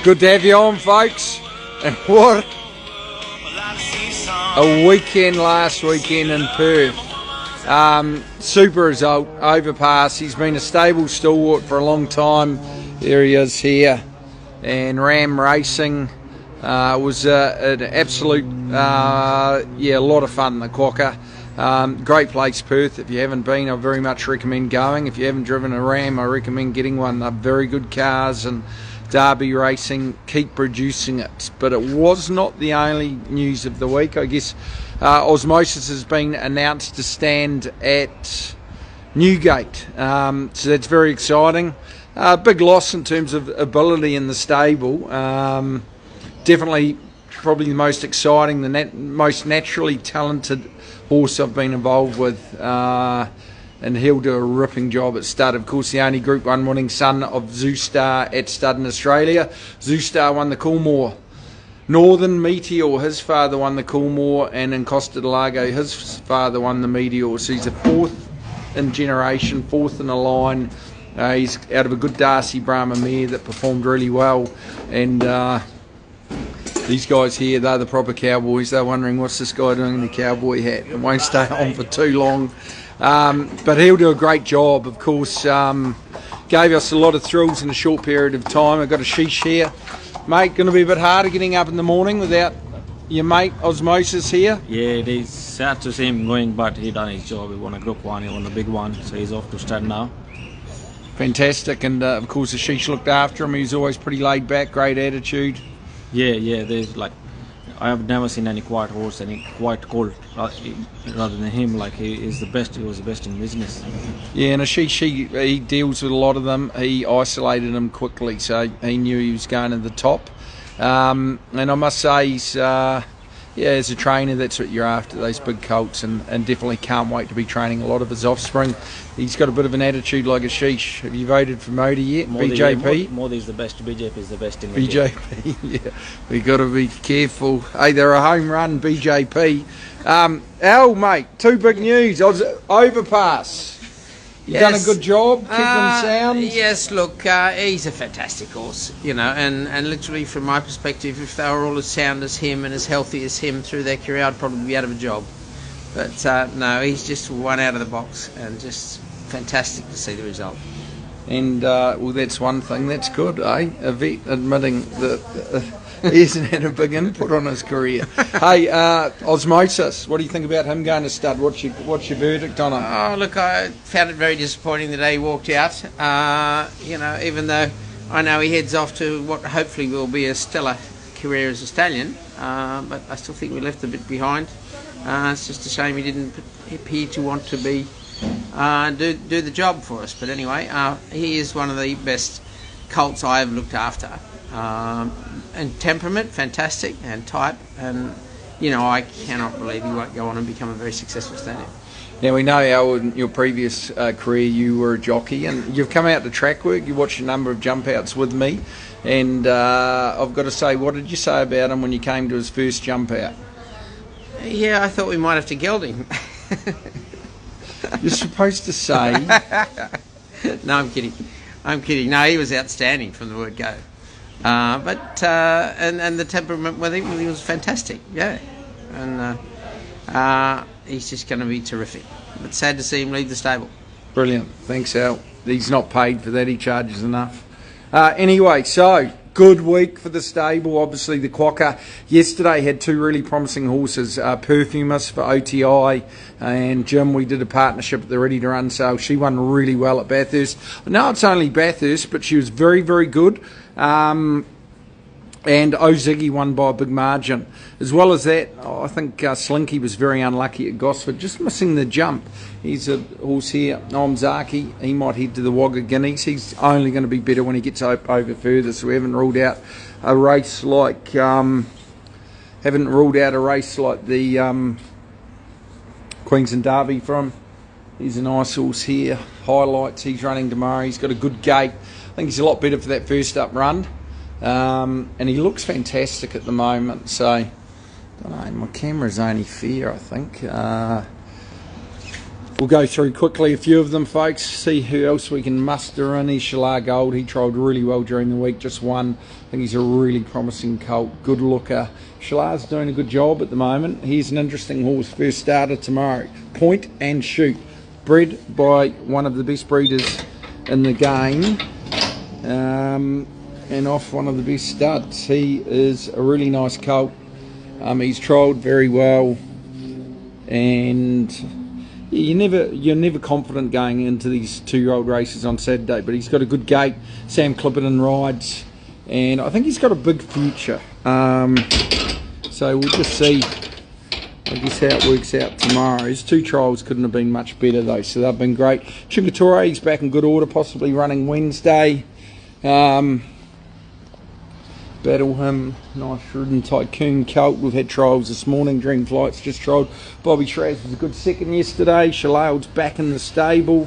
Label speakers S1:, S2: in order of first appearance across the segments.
S1: Good to have you on, folks. And what a weekend last weekend in Perth. Super result, overpass. He's been a stable stalwart for a long time. There he is here. And Ram Racing was an absolute, a lot of fun, the Quokka. Great place, Perth. If you haven't been, I very much recommend going. If you haven't driven a Ram, I recommend getting one. They're very good cars, and Derby Racing keep producing it. But it was not the only news of the week. I guess Osmosis has been announced to stand at Newgate, so that's very exciting. Big loss in terms of ability in the stable. Definitely probably the most exciting, the most naturally talented horse I've been involved with, and he'll do a ripping job at stud. Of course, the only Group 1 winning son of Zoostar at stud in Australia. Zoostar won the Coolmore. Northern Meteor, his father won the Coolmore, and in Costa del Lago, his father won the Meteor. So he's a fourth in generation, fourth in a line. He's out of a good Darcy Brahma mare that performed really well, and these guys here, they're the proper cowboys. They're wondering what's this guy doing in the cowboy hat. It won't stay on for too long, but he'll do a great job. Of course, gave us a lot of thrills in a short period of time. I've got a sheesh here, mate. Going to be a bit harder getting up in the morning without your mate Osmosis here.
S2: Yeah, it is sad to see him going, but he done his job. He won a Group 1, he won the big one, so he's off to start now.
S1: Fantastic, and of course the sheesh looked after him. He's always pretty laid back, great attitude.
S2: Yeah, there's like, I have never seen any quiet horse, any quiet colt rather than him. Like, he is the best, he was the best in business.
S1: Yeah, and he deals with a lot of them. He isolated them quickly, so he knew he was going to the top. And I must say, he's, as a trainer, that's what you're after, those big colts, and definitely can't wait to be training a lot of his offspring. He's got a bit of an attitude like a sheesh. Have you voted for Modi yet? BJP?
S2: Modi's the best. BJP is the best in the
S1: BJP, yeah. We've got to be careful. Hey, they're a home run, BJP. Al, mate, two big news. Overpass. You've done a good job, keeping them sound.
S3: Yes, look, he's a fantastic horse, and literally from my perspective, if they were all as sound as him and as healthy as him through their career, I'd probably be out of a job. But no, he's just one out of the box, and just fantastic to see the result.
S1: And, well, that's one thing, that's good, eh? A vet admitting that he hasn't had a big input on his career. Hey, Osmosis, what do you think about him going to stud? What's your verdict on him?
S3: Oh, look, I found it very disappointing the day he walked out. Even though I know he heads off to what hopefully will be a stellar career as a stallion, but I still think we left a bit behind. It's just a shame he didn't appear to want to be do the job for us. But anyway, he is one of the best colts I have looked after. And temperament, fantastic, and type, and I cannot believe he won't go on and become a very successful stallion.
S1: Now, we know, Al, in your previous career you were a jockey, and you've come out to track work. You watched a number of jump outs with me, and I've got to say, what did you say about him when you came to his first jump out?
S3: Yeah, I thought we might have to geld him.
S1: You're supposed to say...
S3: No, I'm kidding. No, he was outstanding from the word go. But the temperament with him, he was fantastic. Yeah, and he's just going to be terrific. But sad to see him leave the stable.
S1: Brilliant. Thanks, Al. He's not paid for that. He charges enough. Anyway, so good week for the stable. Obviously, the Quokka yesterday had two really promising horses. Perfumus for OTI and Jim. We did a partnership at the Ready to Run sale. She won really well at Bathurst. Now it's only Bathurst, but she was very, very good. And Oziggy won by a big margin. As well as that, I think Slinky was very unlucky at Gosford, just missing the jump. He's a horse here, Omzaki. He might head to the Wagga Guineas. He's only going to be better when he gets over further, so we haven't ruled out a race like the Queensland Derby from. He's a nice horse here. Highlights, he's running tomorrow. He's got a good gait. I think he's a lot better for that first up run. And he looks fantastic at the moment, so I don't know, my camera's only fair, I think. We'll go through quickly a few of them, folks, see who else we can muster in. He's Shalar Gold. He trialled really well during the week, just won. I think he's a really promising colt, good looker. Shalar's doing a good job at the moment. He's an interesting horse, first starter tomorrow. Point and Shoot, bred by one of the best breeders in the game, and off one of the best studs. He is a really nice colt. He's trialled very well, and you're never confident going into these 2-year-old races on Saturday, but he's got a good gait. Sam Clipperton rides, and I think he's got a big future. So we'll just see, I guess, how it works out tomorrow. His 2 trials couldn't have been much better though, so they've been great. Chingatore, he's back in good order, possibly running Wednesday. Battle him, nice ridden Tycoon colt. We've had trials this morning. Dream Flight's just trialled. Bobby Shraz was a good second yesterday. Shalail's back in the stable.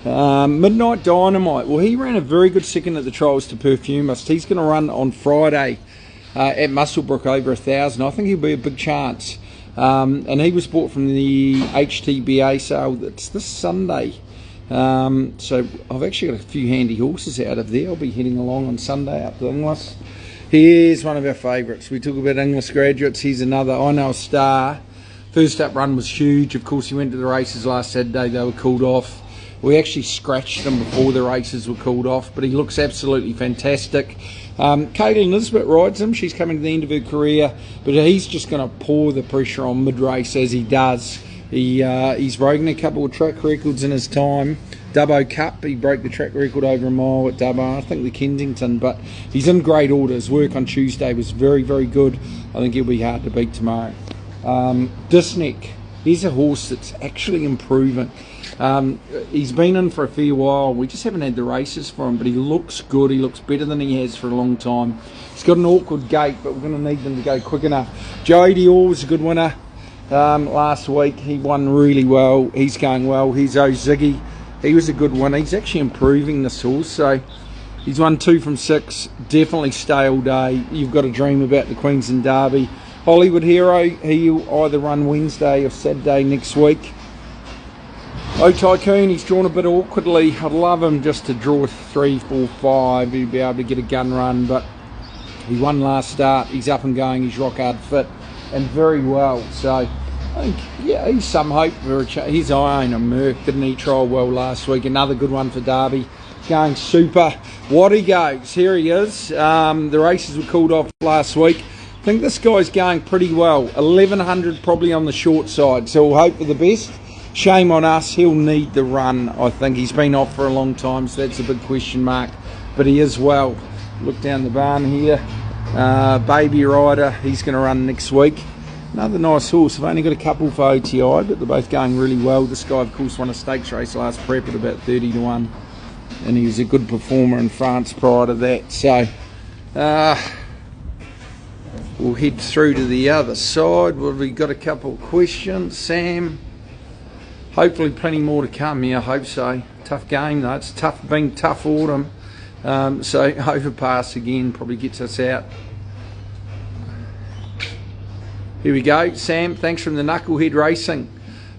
S1: Midnight Dynamite, well, he ran a very good second at the trials to Perfumist. He's going to run on Friday at Muswellbrook over 1,000. I think he'll be a big chance. And he was bought from the HTBA sale that's this Sunday. So I've actually got a few handy horses out of there. I'll be heading along on Sunday up to Inglis. Here's one of our favourites. We talk about Inglis graduates. He's another I Know a Star. First up run was huge. Of course, he went to the races last Saturday. They were called off. We actually scratched him before the races were called off, but he looks absolutely fantastic. Caitlin Nisbet rides him. She's coming to the end of her career, but he's just going to pour the pressure on mid-race as he does. He's broken a couple of track records in his time. Dubbo Cup, he broke the track record over a mile at Dubbo, I think the Kensington, but he's in great order. His work on Tuesday was very, very good. I think he'll be hard to beat tomorrow. Disneck, he's a horse that's actually improving. He's been in for a fair while. We just haven't had the races for him, but he looks good. He looks better than he has for a long time. He's got an awkward gait, but we're going to need them to go quick enough. Joey Dior was a good winner last week. He won really well. He's going well. He's Ziggy. He was a good winner. He's actually improving this horse, so he's won 2 from 6. Definitely stay all day. You've got to dream about the Queensland Derby. Hollywood Hero, he'll either run Wednesday or Saturday next week. Tycoon, he's drawn a bit awkwardly. I'd love him just to draw 3, 4, 5. He'd be able to get a gun run, but he won last start. He's up and going. He's rock hard fit and very well. So I think, yeah, he's some hope for a change. His Iron and Merc, didn't he trial well last week? Another good one for Derby. Going super. What he goes. Here he is. The races were called off last week. I think this guy's going pretty well. 1,100 probably on the short side, so we'll hope for the best. Shame on us. He'll need the run. I think he's been off for a long time, so that's a big question mark. But he is well. Look down the barn here. Baby Rider, he's going to run next week. Another nice horse. I've only got a couple for OTI, but they're both going really well. This guy, of course, won a stakes race last prep at about 30 to 1. And he was a good performer in France prior to that. So, we'll head through to the other side. Well, we've got a couple of questions. Sam, hopefully plenty more to come. Yeah, I hope so. Tough game, though. It's tough, being tough autumn. So, overpass again probably gets us out. Here we go. Sam, thanks from the Knucklehead Racing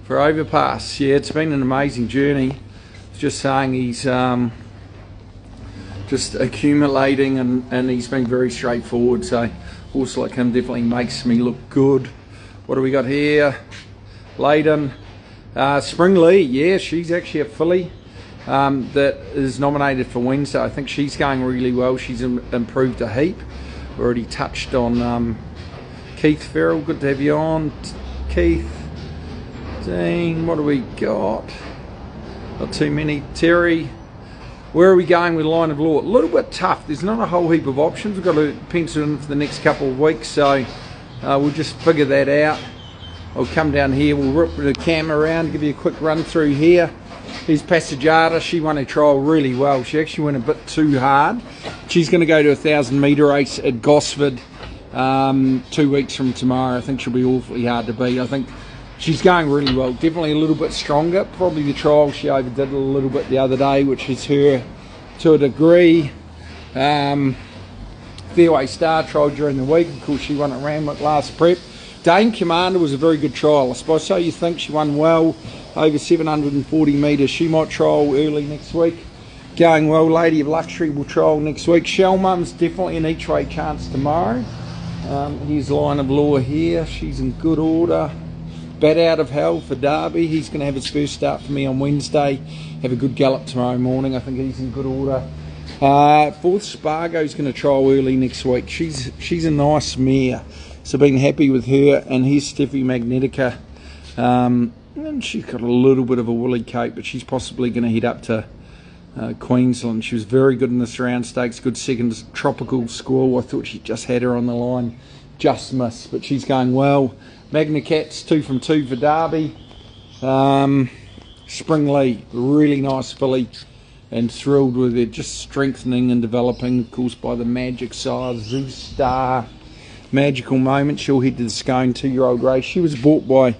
S1: for overpass. Yeah, it's been an amazing journey. Just saying he's just accumulating and he's been very straightforward. So, a horse like him definitely makes me look good. What do we got here? Leyden. Spring Lee, yeah, she's actually a filly that is nominated for Wednesday. I think she's going really well. She's improved a heap. Already touched on Keith Farrell, good to have you on. Keith, Dean, what do we got? Not too many. Terry, where are we going with Line of Law? A little bit tough. There's not a whole heap of options. We've got to pencil in for the next couple of weeks, so we'll just figure that out. I'll come down here, we'll rip the camera around, give you a quick run through here. Here's Passagata. She won a trial really well. She actually went a bit too hard. She's going to go to a 1,000-metre race at Gosford 2 weeks from tomorrow. I think she'll be awfully hard to beat. I think she's going really well. Definitely a little bit stronger. Probably the trial she overdid a little bit the other day, which is her to a degree. Fairway Star trial during the week. Of course, she won at Randwick last prep. Dane Commander was a very good trial, I suppose. So you think she won well. over 740 metres. She might trial early next week. Going well. Lady of Luxury will trial next week. Shell Mum's definitely an each way chance tomorrow. Here's Line of Law here. She's in good order. Bat Out of Hell for Derby. He's going to have his first start for me on Wednesday. Have a good gallop tomorrow morning. I think he's in good order. Fourth Spargo's going to trial early next week. She's a nice mare. So been happy with her. And here's Steffi Magnetica. And she's got a little bit of a woolly coat, but she's possibly going to head up to Queensland. She was very good in this round stakes. Good second. Tropical Squall. I thought she just had her on the line. Just missed, but she's going well. Magna Cat's 2 from 2 for Derby. Springlee, really nice filly, and thrilled with it. Just strengthening and developing, of course, by the Magic Sire, Zeus Star. Magical Moment. She'll head to the Scone 2-year-old race. She was bought by,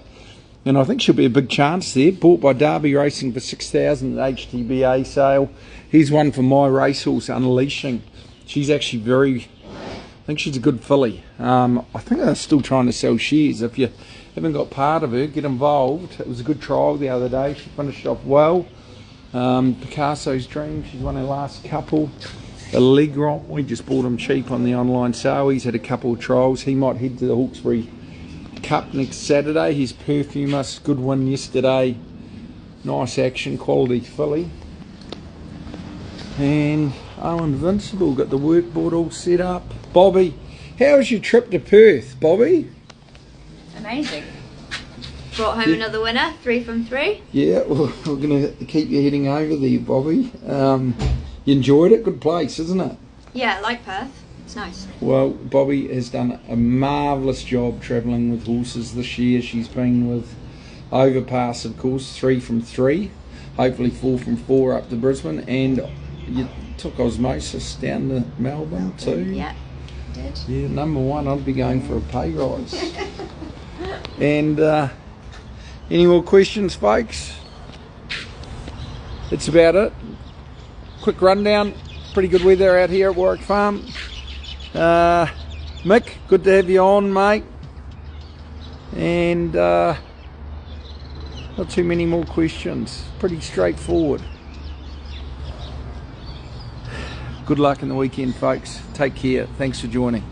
S1: and I think she'll be a big chance there, bought by Derby Racing for 6,000 at HTBA sale. Here's one for my racehorse, Unleashing. She's actually I think she's a good filly. I think they're still trying to sell shares. If you haven't got part of her, get involved. It was a good trial the other day. She finished off well. Picasso's Dream, she's won her last couple. Allegron, we just bought him cheap on the online sale. He's had a couple of trials. He might head to the Hawkesbury Cup next Saturday. His Perfumist, good win yesterday. Nice action, quality filly. And Invincible, got the workboard all set up. Bobby, how was your trip to Perth, Bobby?
S4: Amazing. Brought home another winner, 3 from 3.
S1: Yeah, well, we're going to keep you heading over there, Bobby. You enjoyed it? Good place, isn't it?
S4: Yeah, I like Perth. It's nice.
S1: Well, Bobby has done a marvellous job travelling with horses this year. She's been with Overpass, of course, 3 from 3. Hopefully 4 from 4 up to Brisbane. And you took Osmosis down to Melbourne too.
S4: Yeah, did.
S1: Yeah, number 1, I'd be going for a pay rise. And any more questions, folks? That's about it. Quick rundown. Pretty good weather out here at Warwick Farm. Mick, good to have you on, mate. And not too many more questions. Pretty straightforward. Good luck in the weekend, folks. Take care. Thanks for joining.